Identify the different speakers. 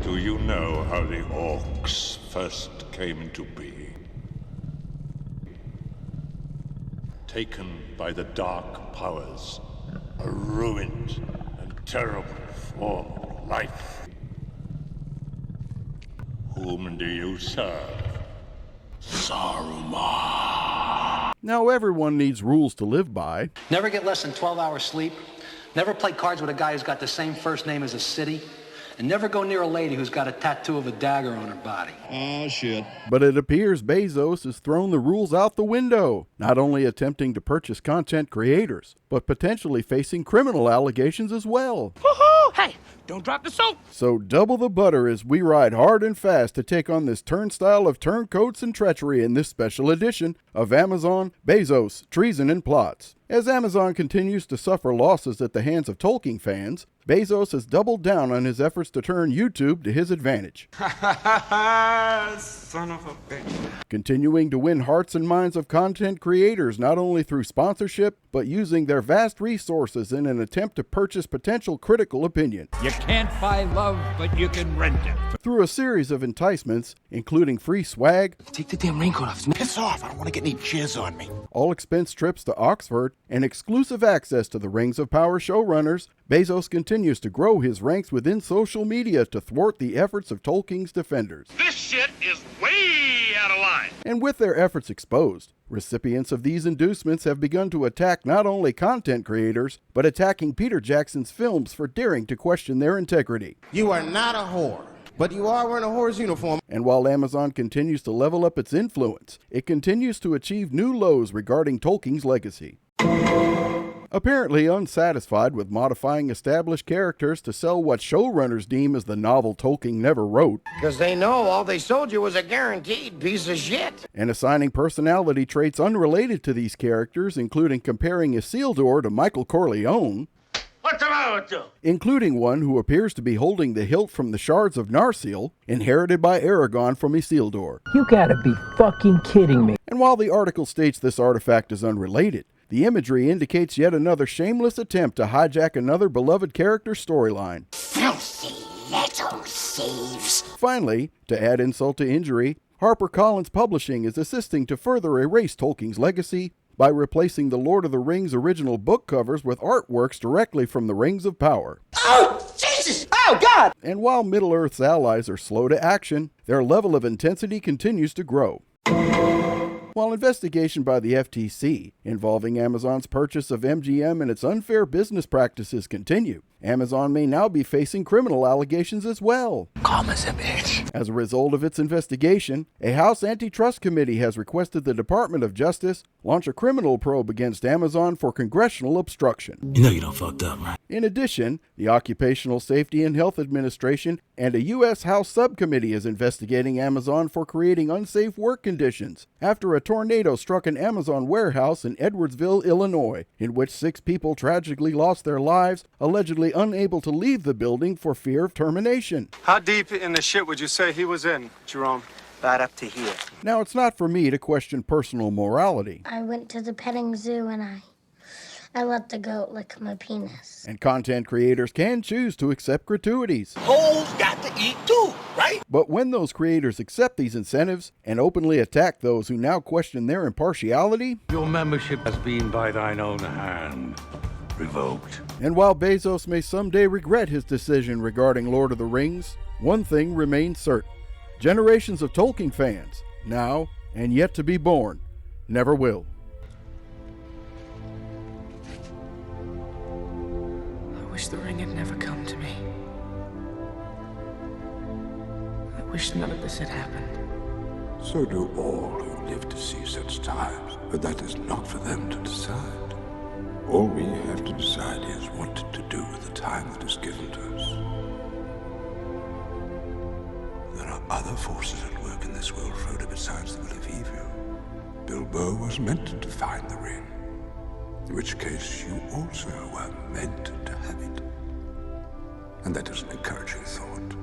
Speaker 1: Do you know how the orcs first came into being? Taken by the dark powers, a ruined and terrible form of life. Whom do you serve? Saruman.
Speaker 2: Now everyone needs rules to live by.
Speaker 3: Never get less than 12 hours sleep. Never play cards with a guy who's got the same first name as a city. And never go near a lady who's got a tattoo of a dagger on her body.
Speaker 4: Oh, shit.
Speaker 2: But it appears Bezos has thrown the rules out the window, not only attempting to purchase content creators, but potentially facing criminal allegations as well.
Speaker 5: Woohoo! Hey, don't drop the soap!
Speaker 2: So double the butter as we ride hard and fast to take on this turnstile of turncoats and treachery in this special edition of Amazon, Bezos, Treason and Plots. As Amazon continues to suffer losses at the hands of Tolkien fans, Bezos has doubled down on his efforts to turn YouTube to his advantage.
Speaker 5: Son of a bitch.
Speaker 2: Continuing to win hearts and minds of content creators not only through sponsorship, but using their vast resources in an attempt to purchase potential critical opinion.
Speaker 6: You can't buy love, but you can rent it.
Speaker 2: Through a series of enticements, including free swag,
Speaker 5: Take the damn raincoat off. Piss off. I don't want to get any jizz on me.
Speaker 2: all expense trips to Oxford, and exclusive access to the Rings of Power showrunners, Bezos continues to grow his ranks within social media to thwart the efforts of Tolkien's defenders.
Speaker 7: This shit is way out of line.
Speaker 2: And with their efforts exposed, recipients of these inducements have begun to attack not only content creators, but attacking Peter Jackson's films for daring to question their integrity.
Speaker 8: You are not a whore, but you are wearing a whore's uniform.
Speaker 2: And while Amazon continues to level up its influence, it continues to achieve new lows regarding Tolkien's legacy. Apparently unsatisfied with modifying established characters to sell what showrunners deem as the novel Tolkien never wrote,
Speaker 8: Because they know all they sold you was a guaranteed piece of shit.
Speaker 2: and assigning personality traits unrelated to these characters, including comparing Isildur to Michael Corleone,
Speaker 7: What's the matter with you?
Speaker 2: including one who appears to be holding the hilt from the shards of Narsil, inherited by Aragorn from Isildur.
Speaker 9: You gotta be fucking kidding me.
Speaker 2: And while the article states this artifact is unrelated, the imagery indicates yet another shameless attempt to hijack another beloved character's storyline.
Speaker 10: Filthy little thieves.
Speaker 2: Finally, to add insult to injury, HarperCollins Publishing is assisting to further erase Tolkien's legacy by replacing the Lord of the Rings original book covers with artworks directly from the Rings of Power.
Speaker 10: Oh, Jesus! Oh, God!
Speaker 2: And while Middle-earth's allies are slow to action, their level of intensity continues to grow. While investigation by the FTC involving Amazon's purchase of MGM and its unfair business practices continue, Amazon may now be facing criminal allegations as well.
Speaker 5: Calm as a bitch.
Speaker 2: As a result of its investigation, a House Antitrust Committee has requested the Department of Justice launch a criminal probe against Amazon for congressional obstruction.
Speaker 5: You know you done fucked up, right?
Speaker 2: In addition, the Occupational Safety and Health Administration and a U.S. House subcommittee is investigating Amazon for creating unsafe work conditions after a tornado struck an Amazon warehouse in Edwardsville, Illinois, in which 6 people tragically lost their lives, allegedly unable to leave the building for fear of termination.
Speaker 11: How deep in the shit would you say he was in, Jerome?
Speaker 5: Right up to here.
Speaker 2: Now, it's not for me to question personal morality,
Speaker 12: I went to the petting zoo and I let the goat lick my penis.
Speaker 2: and content creators can choose to accept gratuities.
Speaker 5: Hoes got to eat too, right?
Speaker 2: But when those creators accept these incentives and openly attack those who now question their impartiality,
Speaker 6: Your membership has been by thine own hand revoked.
Speaker 2: and while Bezos may someday regret his decision regarding Lord of the Rings, one thing remains certain. Generations of Tolkien fans, now and yet to be born, never will.
Speaker 5: I wish the ring had never come to me. I wish none of this had happened.
Speaker 1: So do all who live to see such times, but that is not for them to decide. All we have to decide is what to do with the time that is given to us. There are other forces at work in this world, Frodo, besides the will of evil. Bilbo was meant to find the ring, in which case you also were meant to have it. And that is an encouraging thought.